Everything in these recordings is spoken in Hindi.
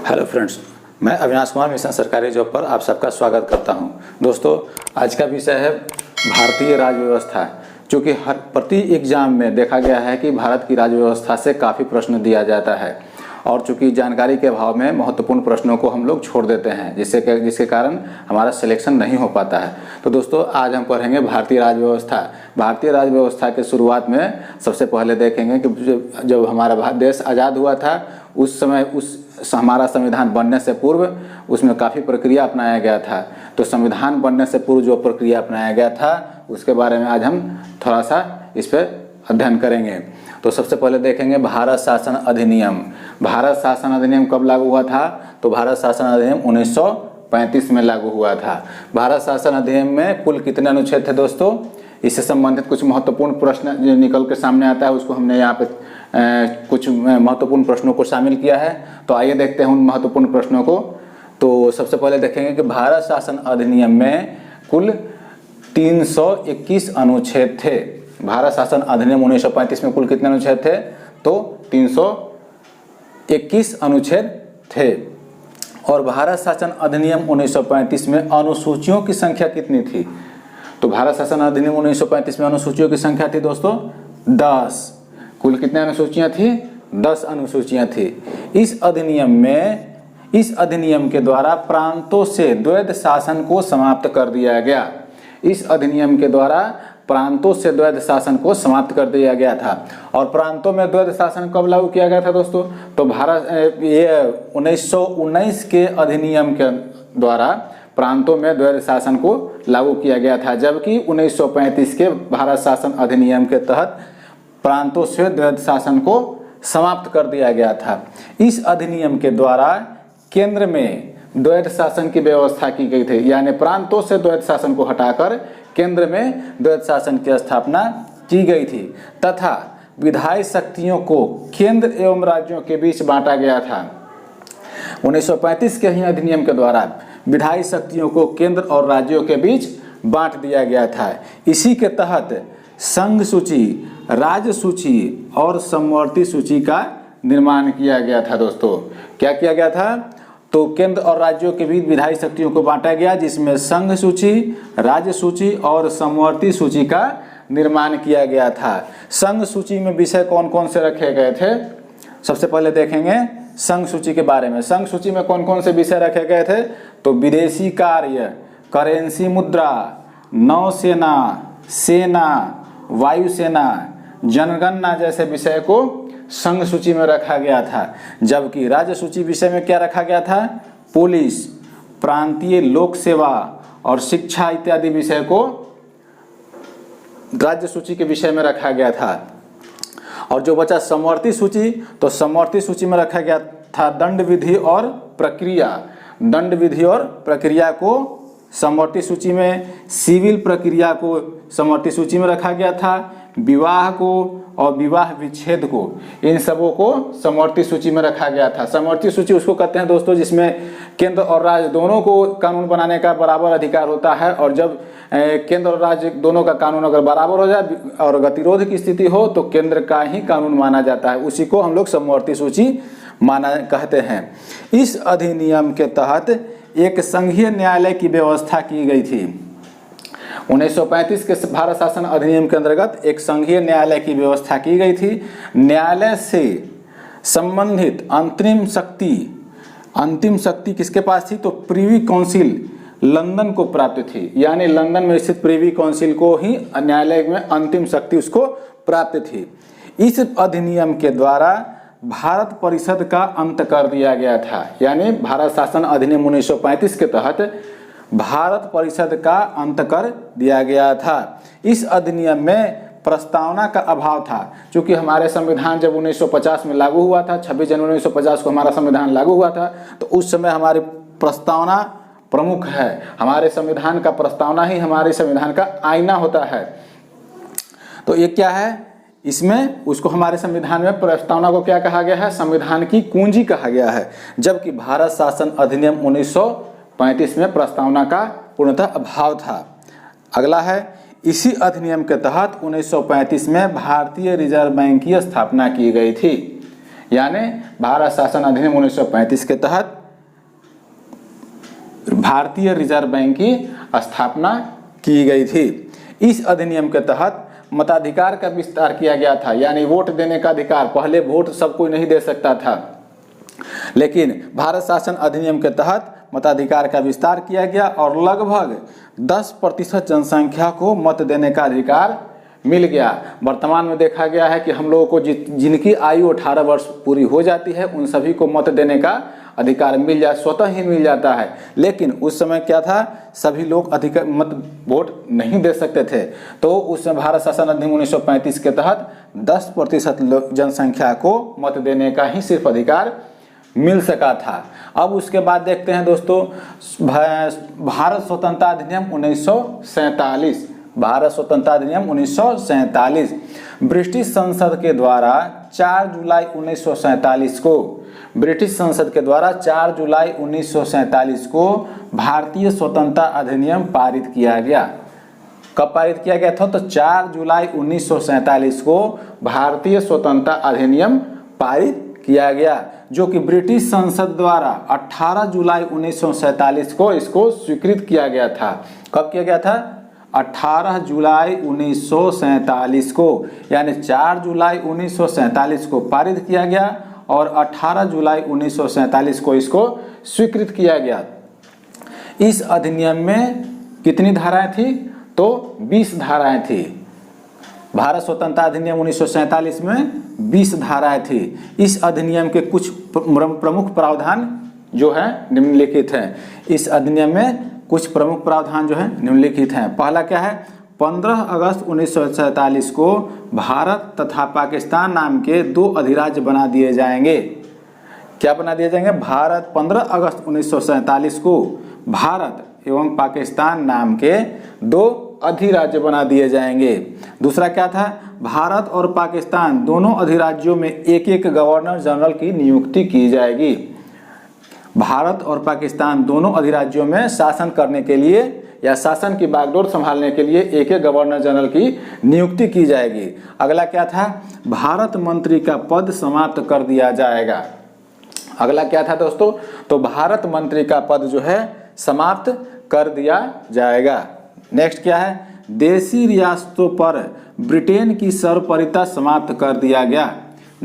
हेलो फ्रेंड्स, मैं अविनाश कुमार मिशन सरकारी जॉब पर आप सबका स्वागत करता हूं। दोस्तों, आज का विषय है भारतीय राज्य व्यवस्था। चूँकि हर प्रति एग्जाम में देखा गया है कि भारत की राज्य व्यवस्था से काफ़ी प्रश्न दिया जाता है और चूँकि जानकारी के अभाव में महत्वपूर्ण प्रश्नों को हम लोग छोड़ देते हैं, जिसके कारण हमारा सिलेक्शन नहीं हो पाता है। तो दोस्तों, आज हम पढ़ेंगे भारतीय राज्य व्यवस्था। भारतीय राज्य व्यवस्था के शुरुआत में सबसे पहले देखेंगे कि जब हमारा देश आज़ाद हुआ था उस समय हमारा संविधान बनने से पूर्व उसमें काफ़ी प्रक्रिया अपनाया गया था। तो संविधान बनने से पूर्व जो प्रक्रिया अपनाया गया था उसके बारे में आज हम थोड़ा सा इस पर अध्ययन करेंगे। तो सबसे पहले देखेंगे भारत शासन अधिनियम। भारत शासन अधिनियम कब लागू हुआ था? तो भारत शासन अधिनियम 1935 में लागू हुआ था। भारत शासन अधिनियम में कुल कितने अनुच्छेद थे दोस्तों? इससे संबंधित कुछ महत्वपूर्ण प्रश्न जो निकल के सामने आता है उसको हमने यहाँ पे कुछ महत्वपूर्ण प्रश्नों को शामिल किया है। तो आइए देखते हैं उन महत्वपूर्ण प्रश्नों को। तो सबसे पहले देखेंगे कि भारत शासन अधिनियम में कुल 321 अनुच्छेद थे। भारत शासन अधिनियम 1935 में कुल कितने अनुच्छेद थे? तो 321 अनुच्छेद थे। और भारत शासन अधिनियम 1935 में अनुसूचियों की संख्या कितनी थी? तो भारत शासन अधिनियम 1935 में अनुसूचियों की संख्या थी दोस्तों 10। कुल कितने अनुसूचियां थी? 10 अनुसूचियां थी। इस अधिनियम के द्वारा प्रांतों से द्वैध शासन को समाप्त कर दिया गया। इस अधिनियम के द्वारा प्रांतों से द्वैध शासन को समाप्त कर दिया गया था। और प्रांतों में द्वैध शासन कब लागू किया गया था दोस्तों? तो 1919 के अधिनियम के द्वारा प्रांतों में द्वैध शासन को लागू किया गया था, जबकि 1935 के भारत शासन अधिनियम के तहत प्रांतों से द्वैध शासन को समाप्त कर दिया गया था। इस अधिनियम के द्वारा केंद्र में द्वैध शासन की व्यवस्था की गई थी, यानी प्रांतों से द्वैध शासन को हटाकर केंद्र में द्वैध शासन की स्थापना की गई थी तथा विधायी शक्तियों को केंद्र एवं राज्यों के बीच बांटा गया था। 1935 के ही अधिनियम के द्वारा विधायी शक्तियों को केंद्र और राज्यों के बीच बांट दिया गया था। इसी के तहत संघ सूची, राज्य सूची और समवर्ती सूची का निर्माण किया गया था। दोस्तों, क्या किया गया था? तो केंद्र और राज्यों के बीच विधायी शक्तियों को बांटा गया, जिसमें संघ सूची, राज्य सूची और समवर्ती सूची का निर्माण किया गया था। संघ सूची में विषय कौन कौन से रखे गए थे? सबसे पहले देखेंगे संघ सूची के बारे में। संघ सूची में कौन कौन से विषय रखे गए थे? तो विदेशी कार्य, करेंसी मुद्रा, नौसेना, सेना, वायुसेना, जनगणना जैसे विषय को संघ सूची में रखा गया था। जबकि राज्य सूची विषय में क्या रखा गया था? पुलिस, प्रांतीय लोक सेवा और शिक्षा इत्यादि विषय को राज्य सूची के विषय में रखा गया था। और जो बचा समवर्ती सूची, तो समवर्ती सूची में रखा गया था दंड विधि और प्रक्रिया। दंड विधि और प्रक्रिया को समवर्ती सूची में, सिविल प्रक्रिया को समवर्ती सूची में रखा गया था, विवाह को और विवाह विच्छेद को, इन सबों को समवर्ती सूची में रखा गया था। समवर्ती सूची उसको कहते हैं दोस्तों जिसमें केंद्र और राज्य दोनों को कानून बनाने का बराबर अधिकार होता है। और जब केंद्र और राज्य दोनों का कानून अगर बराबर हो जाए और गतिरोध की स्थिति हो तो केंद्र का ही कानून माना जाता है। उसी को हम लोग समवर्ती सूची माना कहते हैं। इस अधिनियम के तहत एक संघीय न्यायालय की व्यवस्था की गई थी। 1935 के भारत शासन अधिनियम के अंतर्गत एक संघीय न्यायालय की व्यवस्था की गई थी। न्यायालय से संबंधित अंतिम शक्ति किसके पास थी? तो प्रिवी काउंसिल लंदन को प्राप्त थी। यानी लंदन में स्थित प्रिवी काउंसिल को ही न्यायालय में अंतिम शक्ति उसको प्राप्त थी। इस अधिनियम के द्वारा भारत परिषद का अंत कर दिया गया था। यानी भारत शासन अधिनियम 1935 के तहत भारत परिषद का अंत कर दिया गया था। इस अधिनियम में प्रस्तावना का अभाव था। चूंकि हमारे संविधान जब 1950 में लागू हुआ था, 26 जनवरी 1950 को हमारा संविधान लागू हुआ था, तो उस समय हमारी प्रस्तावना प्रमुख है। हमारे संविधान का प्रस्तावना ही हमारे संविधान का आईना होता है। तो ये क्या है? इसमें उसको हमारे संविधान में प्रस्तावना को क्या कहा गया है? संविधान की कुंजी कहा गया है। जबकि भारत शासन अधिनियम 1935 में प्रस्तावना का पूर्णतः अभाव था। अगला है, इसी अधिनियम के तहत 1935 में भारतीय रिजर्व बैंक की स्थापना की गई थी। यानी भारत शासन अधिनियम 1935 के तहत भारतीय रिजर्व बैंक की स्थापना की गई थी। इस अधिनियम के तहत मताधिकार का विस्तार किया गया था, यानी वोट देने का अधिकार। पहले वोट सब कोई नहीं दे सकता था, लेकिन भारत शासन अधिनियम के तहत मताधिकार का विस्तार किया गया और लगभग 10% जनसंख्या को मत देने का अधिकार मिल गया। वर्तमान में देखा गया है कि हम लोगों को जिनकी आयु 18 वर्ष पूरी हो जाती है उन सभी को मत देने का अधिकार मिल जाए, स्वतः ही मिल जाता है। लेकिन उस समय क्या था, सभी लोग अधिकार मत वोट नहीं दे सकते थे। तो उस समय भारत शासन अधिनियम 1935 के तहत 10% जनसंख्या को मत देने का ही सिर्फ अधिकार मिल सका था। अब उसके बाद देखते हैं दोस्तों भारत स्वतंत्रता अधिनियम 1947। भारत स्वतंत्रता अधिनियम 1947 ब्रिटिश संसद के द्वारा 4 जुलाई 1947 को ब्रिटिश संसद के द्वारा 4 जुलाई 1947 को भारतीय स्वतंत्रता अधिनियम पारित किया गया। कब पारित किया गया था? तो 4 जुलाई 1947 को भारतीय स्वतंत्रता अधिनियम पारित किया गया, जो कि ब्रिटिश संसद द्वारा 18 जुलाई 1947 को इसको स्वीकृत किया गया था। कब किया गया था? 18 जुलाई 1947 को, यानी 4 जुलाई 1947 को पारित किया गया और 18 जुलाई 1947 को इसको स्वीकृत किया गया। इस अधिनियम में कितनी धाराएं थी? तो 20 धाराएं थी। भारत स्वतंत्रता अधिनियम 1947 में 20 धाराएं थी। इस अधिनियम के कुछ प्रमुख प्रावधान जो है निम्नलिखित हैं। इस अधिनियम में कुछ प्रमुख प्रावधान जो है निम्नलिखित हैं। पहला क्या है? 15 अगस्त 1947 को भारत तथा पाकिस्तान नाम के 2 अधिराज्य बना दिए जाएंगे। क्या बना दिए जाएंगे? भारत 15 अगस्त 1947 को भारत एवं पाकिस्तान नाम के 2 अधिराज्य बना दिए जाएंगे। दूसरा क्या था? भारत और पाकिस्तान दोनों अधिराज्यों में एक एक गवर्नर जनरल की नियुक्ति की जाएगी। भारत और पाकिस्तान दोनों अधिराज्यों में शासन करने के लिए या शासन की बागडोर संभालने के लिए एक एक गवर्नर जनरल की नियुक्ति की जाएगी। अगला क्या था? भारत मंत्री का पद समाप्त कर दिया जाएगा। अगला क्या था दोस्तों? तो भारत मंत्री का पद जो है समाप्त कर दिया जाएगा। नेक्स्ट क्या है? देशी रियासतों पर ब्रिटेन की सर्वोपरिता समाप्त कर दिया गया।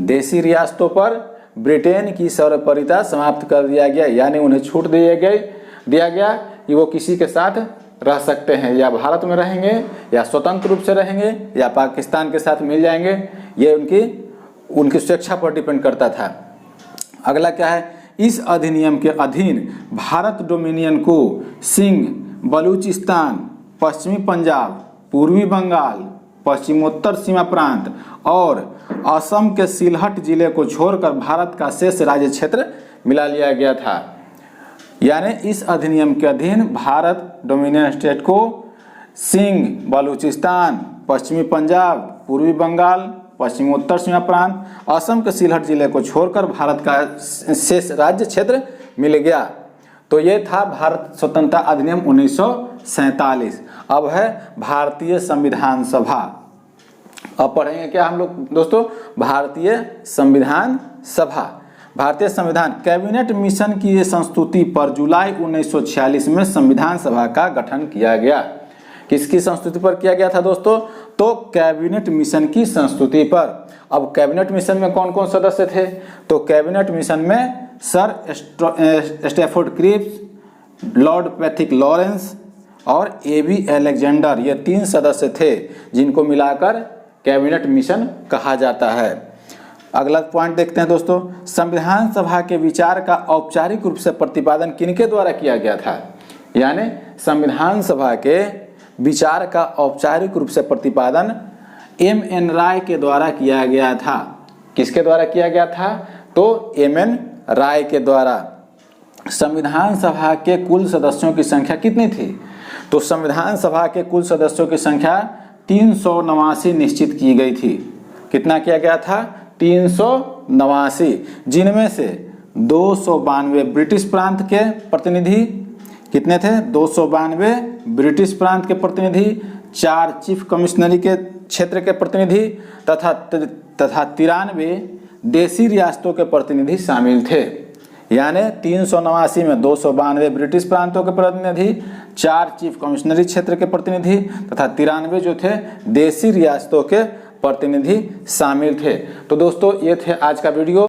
देशी रियासतों पर ब्रिटेन की सर्वोपरिता समाप्त कर दिया गया, यानी उन्हें छूट दिया गया कि वो किसी के साथ रह सकते हैं, या भारत में रहेंगे या स्वतंत्र रूप से रहेंगे या पाकिस्तान के साथ मिल जाएंगे। ये उनकी स्वेच्छा पर डिपेंड करता था। अगला क्या है? इस अधिनियम के अधीन भारत डोमिनियन को सिंध, बलूचिस्तान, पश्चिमी पंजाब, पूर्वी बंगाल, पश्चिमोत्तर सीमा प्रांत और असम के सिलहट जिले को छोड़कर भारत का शेष राज्य क्षेत्र मिला लिया गया था। यानी इस अधिनियम के अधीन भारत डोमिनियन स्टेट को सिंध, बलूचिस्तान, पश्चिमी पंजाब, पूर्वी बंगाल, पश्चिमोत्तर सीमा प्रांत, असम के सिलहट जिले को छोड़कर भारत का शेष राज्य क्षेत्र मिल गया। तो ये था भारत स्वतंत्रता अधिनियम 1947। अब है भारतीय संविधान सभा। अब पढ़ेंगे क्या हम लोग दोस्तों? भारतीय संविधान सभा। भारतीय संविधान कैबिनेट मिशन की संस्तुति पर जुलाई 1946 में संविधान सभा का गठन किया गया। किसकी संस्तुति पर किया गया था दोस्तों? तो कैबिनेट मिशन की संस्तुति पर। अब कैबिनेट मिशन में कौन कौन सदस्य थे? तो कैबिनेट मिशन में Sir Stafford Cripps, Lord Pethick Lawrence और एबी अलेक्जेंडर, ये 3 सदस्य थे जिनको मिलाकर कैबिनेट मिशन कहा जाता है। अगला पॉइंट देखते हैं दोस्तों। संविधान सभा के विचार का औपचारिक रूप से प्रतिपादन किनके द्वारा किया गया था? यानी संविधान सभा के विचार का औपचारिक रूप से प्रतिपादन M.N. राय के द्वारा किया गया था। किसके द्वारा किया गया था? तो M.N. राय के द्वारा। संविधान सभा के कुल सदस्यों की संख्या कितनी थी? तो संविधान सभा के कुल सदस्यों की संख्या 389 निश्चित की गई थी। कितना किया गया था? 389, जिनमें से 292 ब्रिटिश प्रांत के प्रतिनिधि। कितने थे? 292 ब्रिटिश प्रांत के प्रतिनिधि, 4 चीफ कमिश्नरी के क्षेत्र के प्रतिनिधि तथा 93 देशी रियासतों के प्रतिनिधि शामिल थे। यानी 389 में 292 ब्रिटिश प्रांतों के प्रतिनिधि, 4 चीफ कमिश्नरी क्षेत्र के प्रतिनिधि तथा 93 जो थे देशी रियासतों के प्रतिनिधि शामिल थे। तो दोस्तों ये थे आज का वीडियो।